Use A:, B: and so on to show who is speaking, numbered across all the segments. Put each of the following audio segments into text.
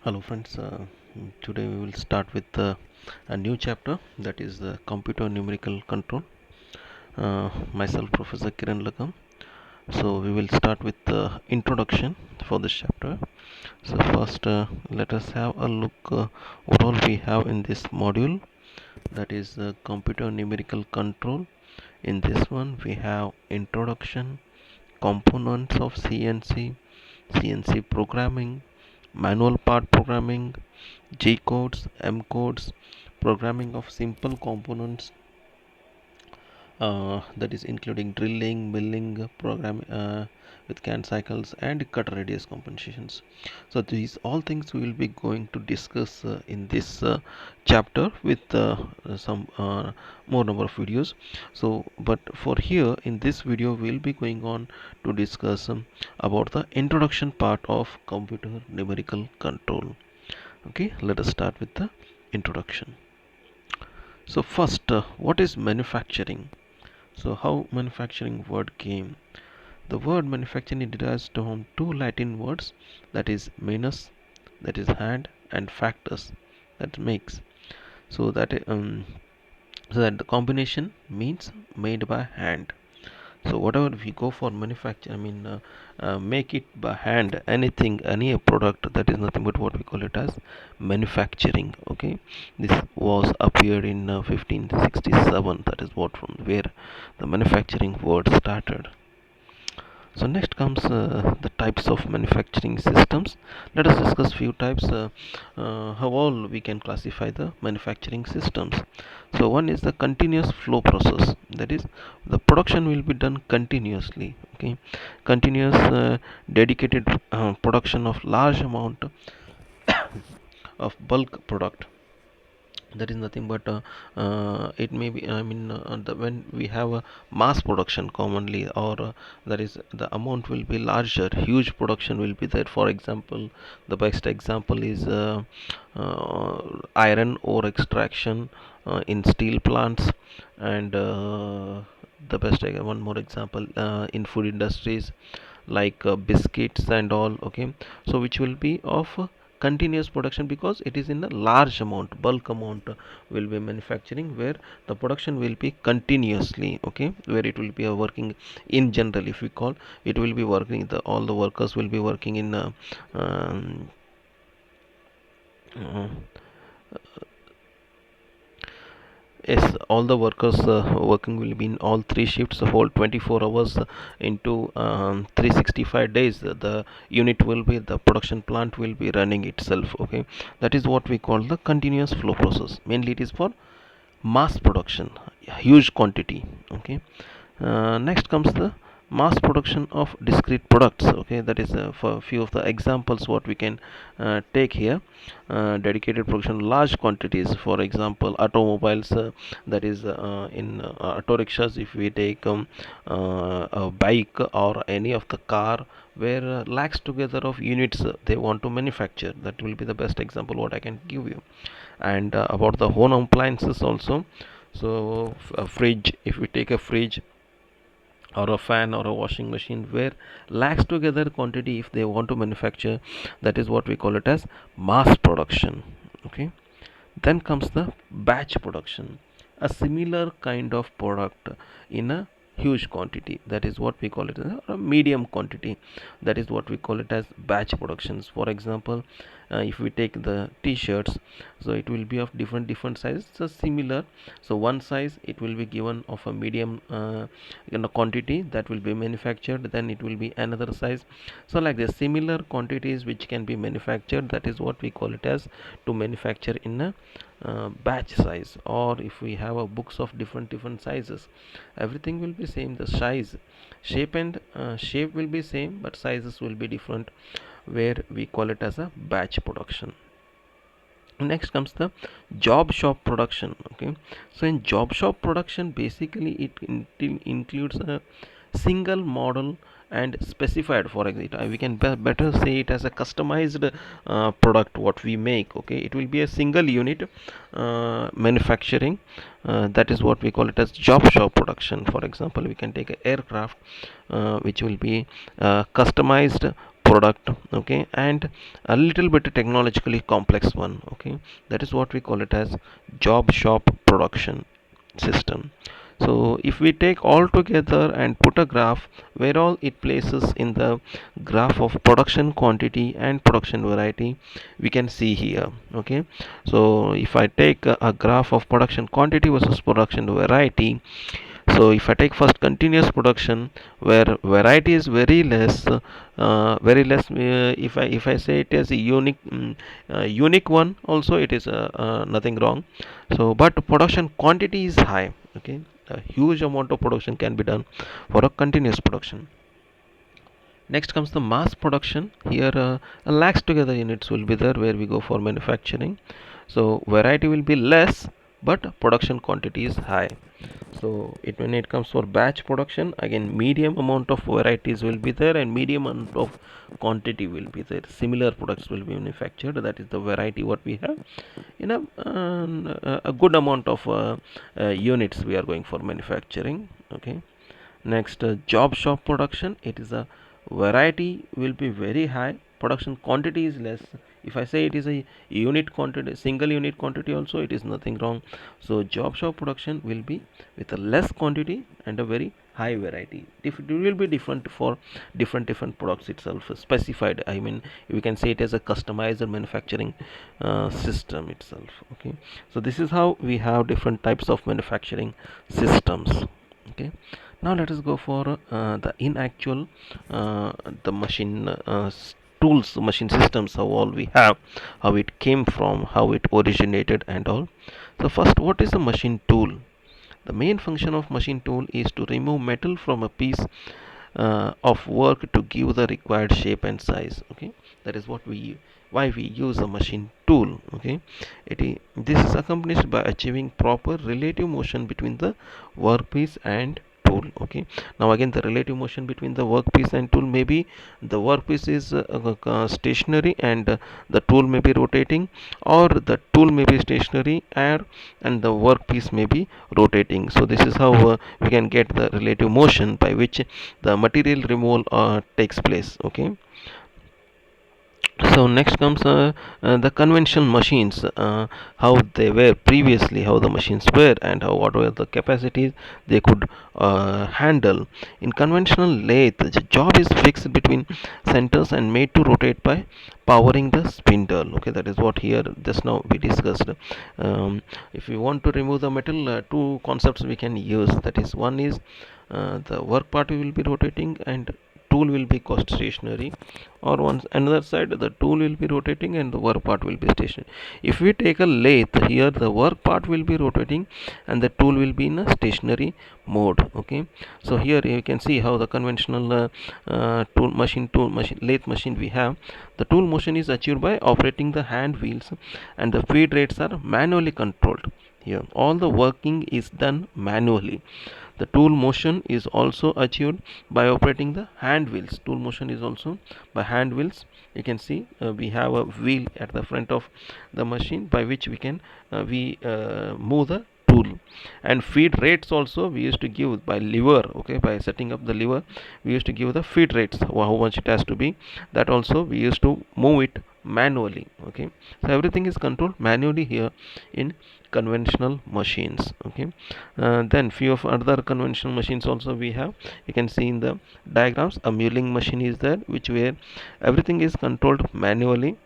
A: Hello friends, today we will start with a new chapter, that is computer numerical control. Myself Professor Kiran Lakkam. So we will start with the introduction for this chapter. So first let us have a look what all we have in this module, that is computer numerical control. In this one we have introduction, components of CNC programming, manual part programming, G codes, M codes, programming of simple components, that is including drilling, milling, program with can cycles and cut radius compensations. So these all things we will be going to discuss in this chapter with some more number of videos. So but for here in this video we will be going on to discuss about the introduction part of computer numerical control. Okay, let us start with the introduction. So first, what is manufacturing? So how manufacturing word came? The word manufacturing derives from two Latin words, that is manus, that is hand, and factus, that makes. So that the combination means made by hand. So whatever we go for manufacture, make it by hand, anything, any product, that is nothing but what we call it as manufacturing. Okay, this was appeared in 1567. That is what from where the manufacturing word started. So next comes the types of manufacturing systems. Let us discuss few types, how all we can classify the manufacturing systems. So one is the continuous flow process, that is the production will be done continuously. Okay, continuous dedicated production of large amount of bulk product, that is nothing but it may be when we have a mass production commonly, or that is the amount will be larger, huge production will be there. For example, the best example is iron ore extraction in steel plants, and the best one more example in food industries like biscuits and all. Okay, so which will be of continuous production because it is in a large amount, bulk amount will be manufacturing, where the production will be continuously. Okay, where it will be a working in general, if we call it, will be working, the all the workers will be working in um, uh, yes, all the workers working will be in all three shifts, the whole 24 hours into 365 days. The unit will be, the production plant will be running itself. Okay, that is what we call the continuous flow process. Mainly it is for mass production, huge quantity. Okay, next comes the mass production of discrete products. Okay, that is for a few of the examples what we can take here. Dedicated production large quantities, for example automobiles, that is in auto rickshaws, if we take a bike or any of the car, where lakhs together of units they want to manufacture. That will be the best example what I can give you. And about the home appliances also. So a fridge, if we take a fridge or a fan or a washing machine, where lakhs together quantity if they want to manufacture, that is what we call it as mass production. Okay, then comes the batch production, a similar kind of product in a huge quantity, that is what we call it as a medium quantity, that is what we call it as batch productions. For example, if we take the t-shirts, so it will be of different sizes, so similar. So one size it will be given of a medium quantity that will be manufactured, then it will be another size. So like the similar quantities which can be manufactured, that is what we call it as to manufacture in a batch size. Or if we have a books of different sizes, everything will be same, the size, shape and shape will be same, but sizes will be different, where we call it as a batch production. Next comes the job shop production. Okay, so in job shop production, basically it includes a single model and specified. For example, we can better say it as a customized product what we make. Okay, it will be a single unit manufacturing, that is what we call it as job shop production. For example, we can take an aircraft which will be customized product, okay, and a little bit technologically complex one, okay. That is what we call it as job shop production system. So if we take all together and put a graph where all it places in the graph of production quantity and production variety, we can see here, okay. So if I take a graph of production quantity versus production variety, so if I take first continuous production where variety is very less, if I say it as a unique one, also it is nothing wrong. So but production quantity is high, okay. A huge amount of production can be done for a continuous production. Next comes the mass production. Here a lakhs together units will be there where we go for manufacturing. So variety will be less, but production quantity is high. So when it comes for batch production, again medium amount of varieties will be there and medium amount of quantity will be there. Similar products will be manufactured. That is the variety what we have. In a good amount of units we are going for manufacturing. Okay. Next, job shop production. It is a variety will be very high, production quantity is less. If I say it is a unit quantity, single unit quantity, also it is nothing wrong. So job shop production will be with a less quantity and a very high variety. It will be different for different products itself, specified. I mean, we can say it as a customized manufacturing system itself. Okay, so this is how we have different types of manufacturing systems. Okay, now let us go for the in actual the machine tools, machine systems, how all we have, how it came from, how it originated and all. So first, what is a machine tool? The main function of machine tool is to remove metal from a piece of work to give the required shape and size. Okay, that is what we why we use a machine tool. Okay, this is accomplished by achieving proper relative motion between the workpiece and tool. Okay, now again the relative motion between the workpiece and tool, maybe the workpiece is stationary and the tool may be rotating, or the tool may be stationary and the workpiece may be rotating. So this is how we can get the relative motion by which the material removal takes place. Okay, so next comes the conventional machines, how they were previously, how the machines were, and how what were the capacities they could handle. In conventional lathe, the job is fixed between centers and made to rotate by powering the spindle. Okay, that is what here just now we discussed. If we want to remove the metal, two concepts we can use. That is, one is the work part will be rotating and tool will be cost stationary, or on another side the tool will be rotating and the work part will be stationary. If we take a lathe, here the work part will be rotating and the tool will be in a stationary mode. Okay, so here you can see how the conventional tool machine lathe machine we have, the tool motion is achieved by operating the hand wheels and the feed rates are manually controlled. Here all the working is done manually. The tool motion is also achieved by operating the hand wheels. Tool motion is also by hand wheels. You can see we have a wheel at the front of the machine by which we can move the tool. And feed rates also we used to give by lever. Okay, by setting up the lever we used to give the feed rates, how much it has to be. That also we used to move it manually. Okay, so everything is controlled manually here in conventional machines. Okay, then few of other conventional machines also we have. You can see in the diagrams a milling machine is there, which where everything is controlled manually.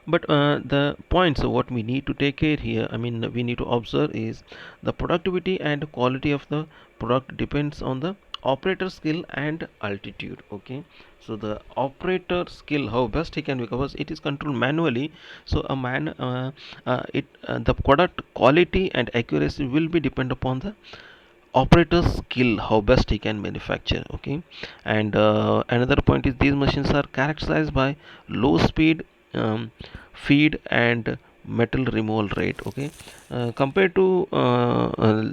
A: But the points what we need to take care here, I mean we need to observe, is the productivity and quality of the product depends on the operator skill and altitude. Okay, so the operator skill, how best he can, because it is controlled manually, so a man it the product quality and accuracy will be depend upon the operator's skill, how best he can manufacture. Okay, and another point is these machines are characterized by low speed feed and metal removal rate. Okay, compared to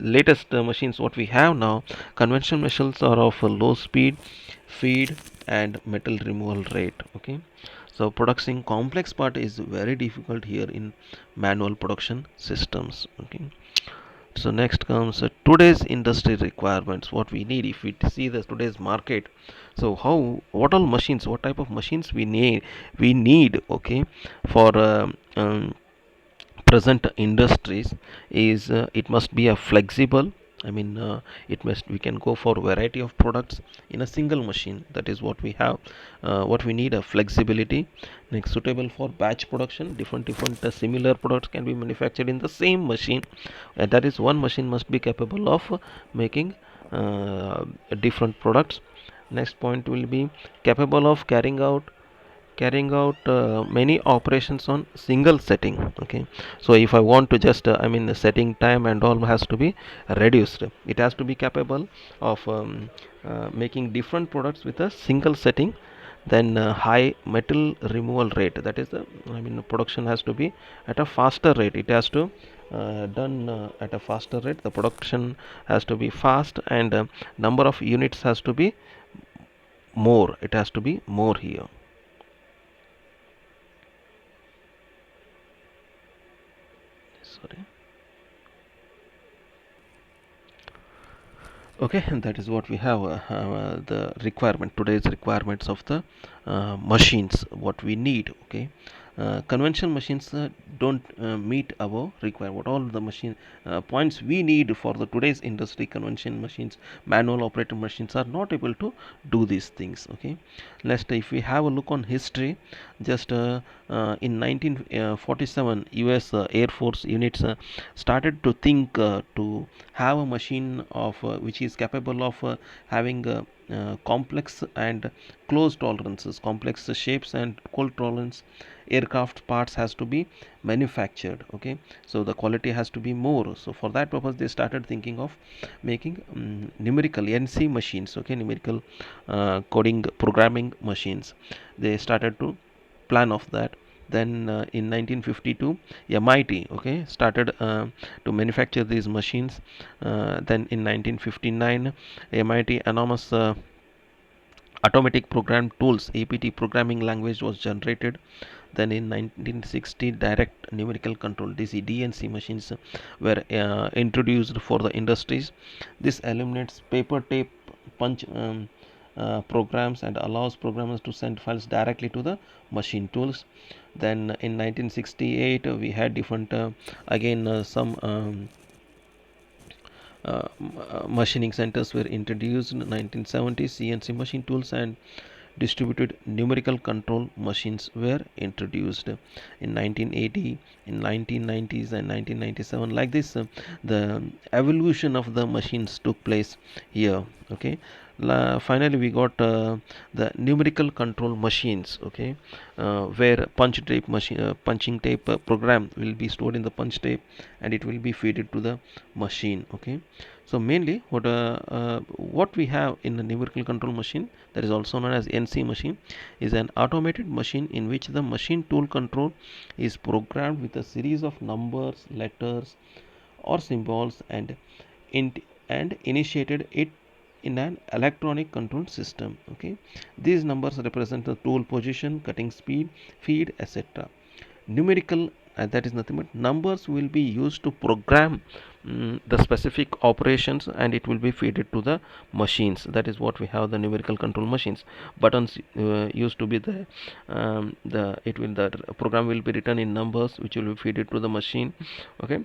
A: latest machines what we have now, conventional machines are of a low speed feed and metal removal rate. Okay, so producing complex part is very difficult here in manual production systems. Okay, So next comes today's industry requirements, what we need if we see the today's market. So how, what all machines, what type of machines we need, okay, for present industries is it must be a flexible, I mean it must, we can go for variety of products in a single machine. That is what we have, what we need, a flexibility. Next, suitable for batch production, different similar products can be manufactured in the same machine, and that is one machine must be capable of making different products. Next point will be capable of carrying out many operations on single setting. Okay, so if I want to just I mean the setting time and all has to be reduced, it has to be capable of making different products with a single setting. Then high metal removal rate, that is the, I mean the production has to be at a faster rate, it has to done at a faster rate, the production has to be fast, and number of units has to be more, it has to be more here. Sorry. Okay, and that is what we have, the requirement, today's requirements of the machines, what we need. Okay, conventional machines don't meet our requirement. What all the machine points we need for the today's industry, conventional machines, manual operated machines are not able to do these things. Okay, next, if we have a look on history, just in 1947 US Air Force units started to think to have a machine of which is capable of having complex and close tolerances, complex shapes and cold tolerance aircraft parts has to be manufactured. Okay, so the quality has to be more, so for that purpose they started thinking of making numerical NC machines. Okay, numerical coding programming machines, they started to plan of that. Then in 1952 MIT, okay, started to manufacture these machines. Then in 1959 MIT enormous automatic program tools, APT programming language was generated. Then in 1960 direct numerical control DNC machines were introduced for the industries. This eliminates paper tape punch programs and allows programmers to send files directly to the machine tools. Then in 1968 we had different again some machining centers were introduced. In 1970 CNC machine tools and distributed numerical control machines were introduced. In 1980, in 1990s and 1997, like this the evolution of the machines took place here. Okay, finally we got the numerical control machines. Okay, where punching tape program will be stored in the punch tape and it will be fed to the machine. Okay, so mainly what we have in the numerical control machine, that is also known as NC machine, is an automated machine in which the machine tool control is programmed with a series of numbers, letters or symbols and initiated it in an electronic control system. Okay, these numbers represent the tool position, cutting speed, feed, etc. Numerical, that is nothing but numbers will be used to program the specific operations and it will be fed to the machines. That is what we have, the numerical control machines. Buttons used to be the program will be written in numbers which will be fed to the machine. Okay,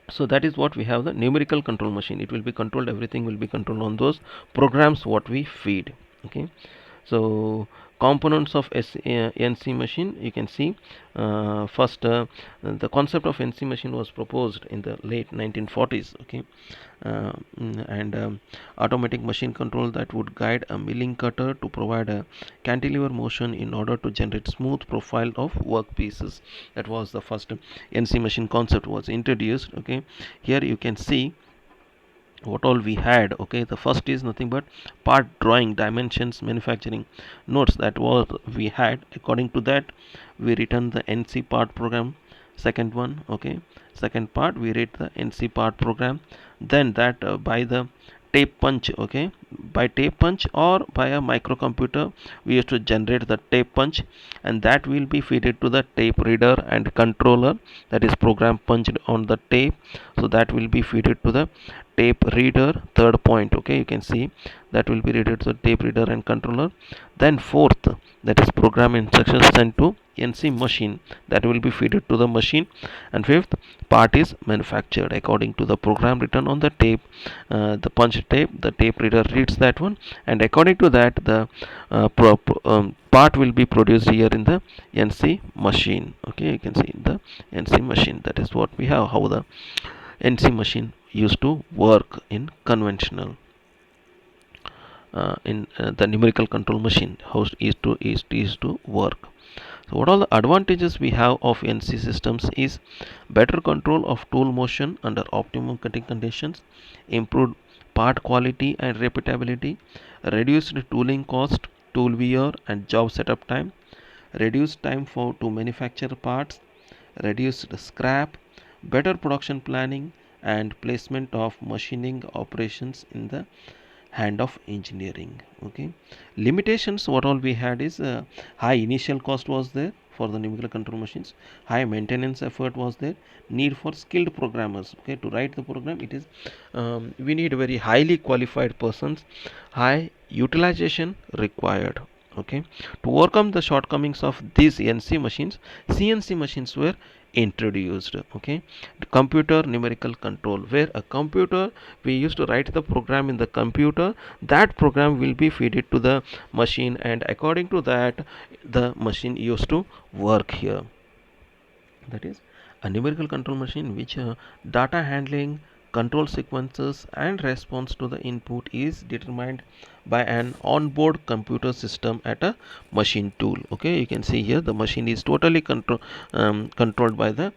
A: so that is what we have, the numerical control machine. It will be controlled, everything will be controlled on those programs what we feed. Okay, so components of NC machine, you can see first the concept of NC machine was proposed in the late 1940s. Okay, and automatic machine control that would guide a milling cutter to provide a cantilever motion in order to generate smooth profile of workpieces. That was the first NC machine concept was introduced. Okay, here you can see what all we had. Okay, the first is nothing but part drawing, dimensions, manufacturing notes, that was we had. According to that we written the NC part program. Second one, okay, second part we read the NC part program. Then that by the tape punch, okay, by tape punch or by a microcomputer. We used to generate the tape punch, and that will be fed to the tape reader and controller, that is program punched on the tape. So that will be fed to the tape reader, third point. Okay, you can see that will be read to the tape reader and controller. Then fourth, that is program instructions sent to NC machine, that will be fed to the machine. And fifth part is manufactured according to the program written on the tape, the punch tape. The tape reader reads that one, and according to that the part will be produced here in the NC machine. Okay, you can see in the NC machine. That is what we have, how the NC machine used to work in conventional, in the numerical control machine, how it is to work. So what all the advantages we have of NC systems is better control of tool motion under optimum cutting conditions, improved part quality and repeatability, reduced tooling cost, tool wear and job setup time, reduced time for to manufacture parts, reduced scrap, better production planning, and placement of machining operations in the hand of engineering. Okay, limitations what all we had is high initial cost was there for the numerical control machines, high maintenance effort was there, need for skilled programmers. Okay, to write the program, it is we need very highly qualified persons, high utilization required. Okay, to overcome the shortcomings of these NC machines, CNC machines were introduced. Okay, the computer numerical control, where a computer, we used to write the program in the computer, that program will be fed it to the machine, and according to that the machine used to work here. That is a numerical control machine which data handling, control sequences and response to the input is determined by an onboard computer system at a machine tool. Okay, you can see here the machine is totally controlled by the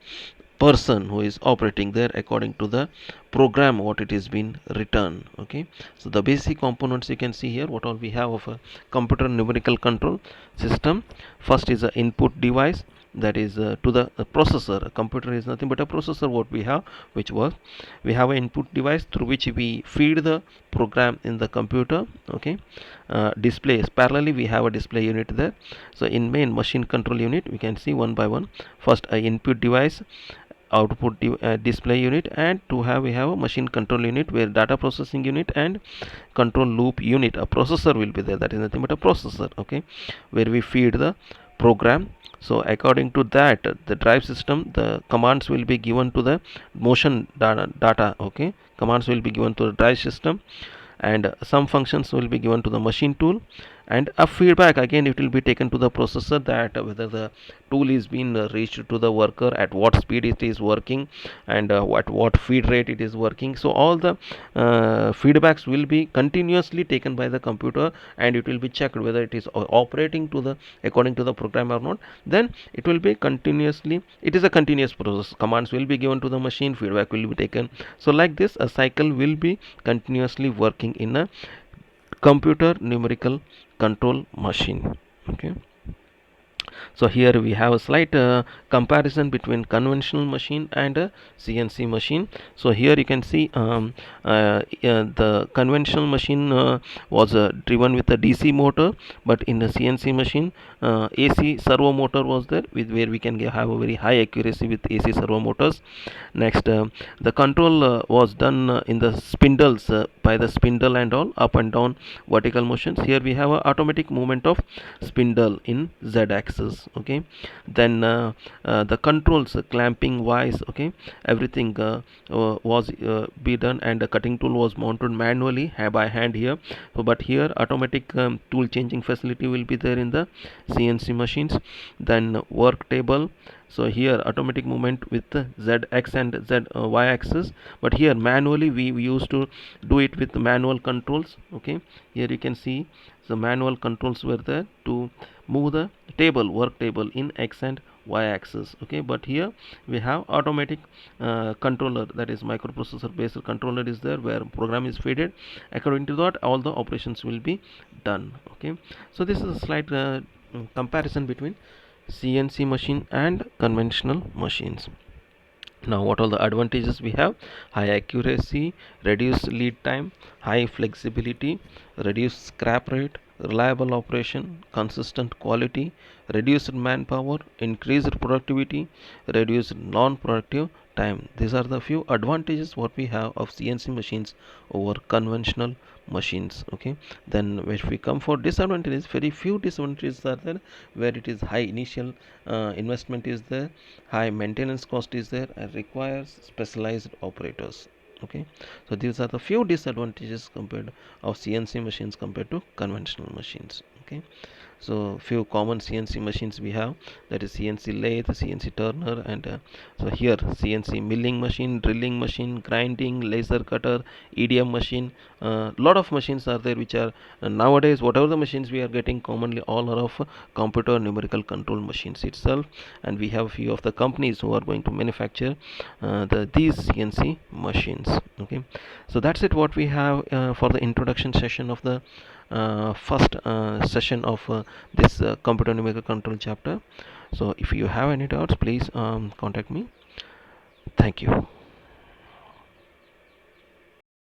A: person who is operating there according to the program what it is been written. Okay, so the basic components you can see here, what all we have of a computer numerical control system. First is a input device, that is to the processor. A computer is nothing but a processor what we have, which works. We have an input device through which we feed the program in the computer. Okay, displays parallelly we have a display unit there. So in main machine control unit we can see one by one. First a input device, output display unit, and to have we have a machine control unit where data processing unit and control loop unit, a processor will be there, that is nothing but a processor. Okay, where we feed the program. So according to that the drive system, the commands will be given to the motion data. Okay, commands will be given to the drive system, and some functions will be given to the machine tool, and a feedback again it will be taken to the processor, that whether the tool is being reached to the worker, at what speed it is working, and what feed rate it is working. So all the feedbacks will be continuously taken by the computer, and it will be checked whether it is operating to the according to the program or not. Then it will be continuously, it is a continuous process, commands will be given to the machine, feedback will be taken. So like this a cycle will be continuously working in a computer numerical control machine. Okay, so here we have a slight comparison between conventional machine and a CNC machine. So here you can see the conventional machine was driven with a DC motor, but in the CNC machine AC servo motor was there, with where we can have a very high accuracy with AC servo motors. Next the control was done in the spindles, by the spindle and all, up and down vertical motions. Here we have a automatic movement of spindle in Z axis. Okay, then the controls, clamping wise, okay, everything was be done, and the cutting tool was mounted manually by hand here. So but here automatic tool changing facility will be there in the CNC machines. Then work table, so here automatic movement with ZX and Y axis, but here manually we used to do it with manual controls. Okay, here you can see the manual controls were there to move the table, work table in X and Y axis. Okay, but here we have automatic controller, that is microprocessor based controller is there, where program is fed. According to that all the operations will be done. Okay, so this is a slight comparison between CNC machine and conventional machines. Now, what are the advantages we have? High accuracy, reduced lead time, high flexibility, reduced scrap rate, reliable operation, consistent quality, reduced manpower, increased productivity, reduced non-productive time. These are the few advantages what we have of CNC machines over conventional machines. Okay, then if we come for disadvantages, very few disadvantages are there, where it is high initial investment is there, high maintenance cost is there, and requires specialized operators. Okay, so these are the few disadvantages compared of CNC machines compared to conventional machines. Okay, so few common CNC machines we have, that is CNC lathe, CNC turner, and so here CNC milling machine, drilling machine, grinding, laser cutter, EDM machine. Lot of machines are there which are nowadays, whatever the machines we are getting commonly, all are of computer numerical control machines itself, and we have few of the companies who are going to manufacture these CNC machines. Okay, so that's it what we have for the introduction session of the first session of this computer numerical control chapter. So if you have any doubts, please contact me. Thank you.